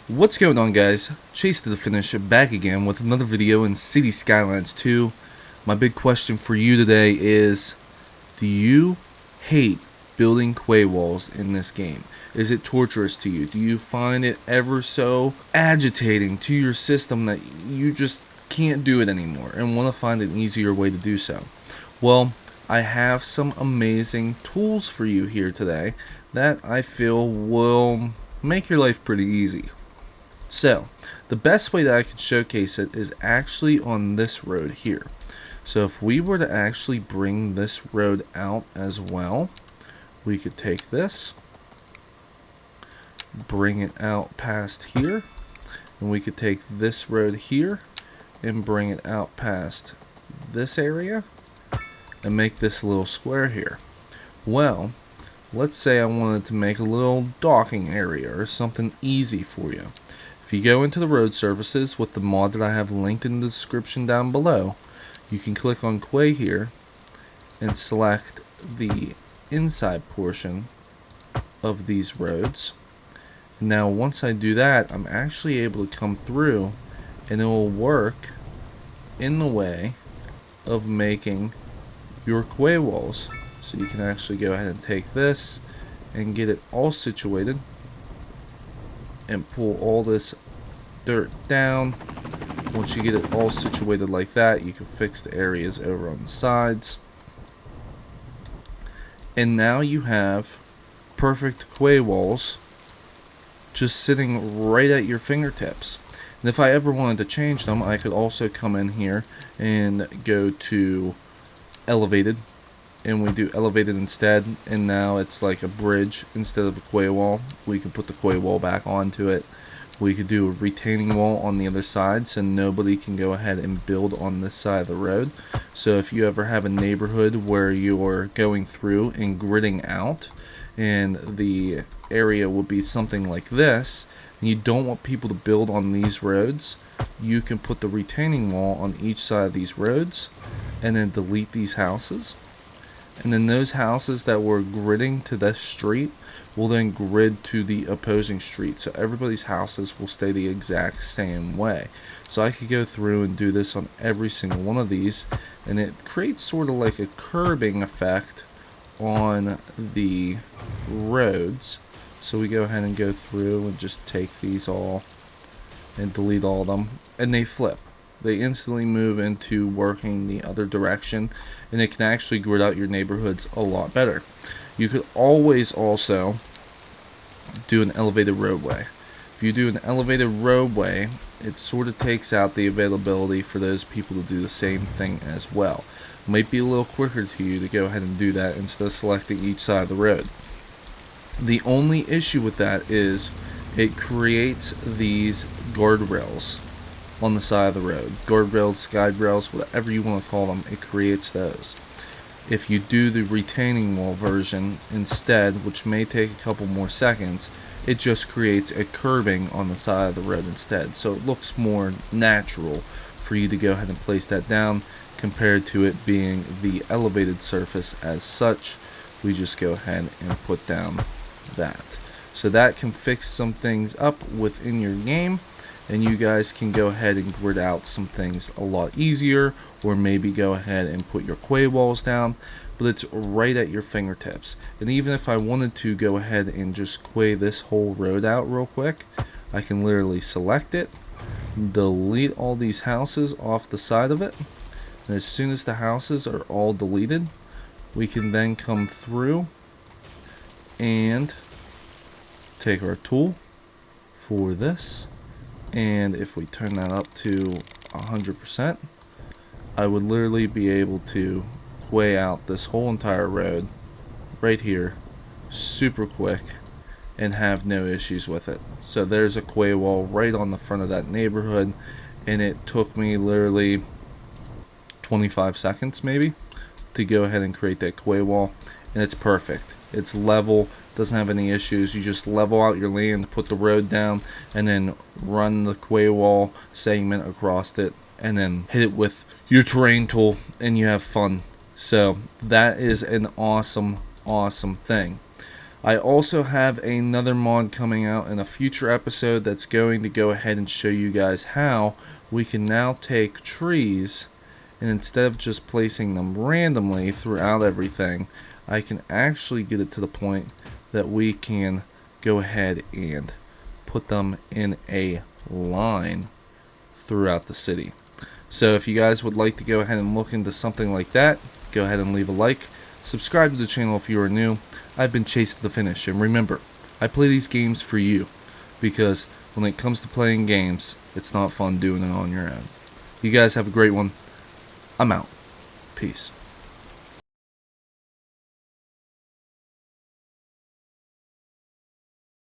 What's going on, guys? Chase to the finish, back again with another video in City Skylines 2. My big question for you today is, do you hate building quay walls in this game? Is it torturous to you? Do you find it ever so agitating to your system that you just can't do it anymore and want to find an easier way to do so? Well, I have some amazing tools for you here today that I feel will make your life pretty easy. So, the best way that I could showcase it is actually on this road here. So if we were to actually bring this road out as well, we could take this, bring it out past here, and we could take this road here and bring it out past this area and make this little square here. Well, let's say I wanted to make a little docking area or something easy for you. If you go into the road surfaces with the mod that I have linked in the description down below, you can click on Quay here and select the inside portion of these roads. And now once I do that, I'm actually able to come through and it will work in the way of making your quay walls. So you can actually go ahead and take this and get it all situated and pull all this dirt down. Once you get it all situated like that, you can fix the areas over on the sides. And now you have perfect quay walls just sitting right at your fingertips. And if I ever wanted to change them, I could also come in here and go to elevated, and we do elevated instead, and now it's like a bridge instead of a quay wall. We can put the quay wall back onto it. We could do a retaining wall on the other side so nobody can go ahead and build on this side of the road. So if you ever have a neighborhood where you're going through and gridding out and the area will be something like this and you don't want people to build on these roads, you can put the retaining wall on each side of these roads and then delete these houses. And then those houses that were gridding to this street will then grid to the opposing street. So everybody's houses will stay the exact same way. So I could go through and do this on every single one of these. And it creates sort of like a curbing effect on the roads. So we go ahead and go through and just take these all and delete all of them. And they flip. They instantly move into working the other direction, and it can actually grid out your neighborhoods a lot better. You could always also do an elevated roadway. If you do an elevated roadway, it sort of takes out the availability for those people to do the same thing as well. It might be a little quicker to you to go ahead and do that instead of selecting each side of the road. The only issue with that is it creates these guardrails on the side of the road. Guardrails, guide rails, whatever you want to call them, it creates those. If you do the retaining wall version instead, which may take a couple more seconds, it just creates a curbing on the side of the road instead. So it looks more natural for you to go ahead and place that down compared to it being the elevated surface as such. We just go ahead and put down that. So that can fix some things up within your game, and you guys can go ahead and grid out some things a lot easier, or maybe go ahead and put your quay walls down, but it's right at your fingertips. And even if I wanted to go ahead and just quay this whole road out real quick, I can literally select it, delete all these houses off the side of it, and as soon as the houses are all deleted, we can then come through and take our tool for this. And if we turn that up to 100%, I would literally be able to quay out this whole entire road right here super quick and have no issues with it. So there's a quay wall right on the front of that neighborhood, and it took me literally 25 seconds maybe to go ahead and create that quay wall, and it's perfect. It's level, doesn't have any issues. You just level out your land, put the road down, and then run the quay wall segment across it, and then hit it with your terrain tool, and you have fun. So that is an awesome thing. I also have another mod coming out in a future episode that's going to go ahead and show you guys how we can now take trees, and instead of just placing them randomly throughout everything, I can actually get it to the point that we can go ahead and put them in a line throughout the city. So if you guys would like to go ahead and look into something like that, go ahead and leave a like. Subscribe to the channel if you are new. I've been Chase to the Finish, and remember, I play these games for you, because when it comes to playing games, it's not fun doing it on your own. You guys have a great one. I'm out. Peace.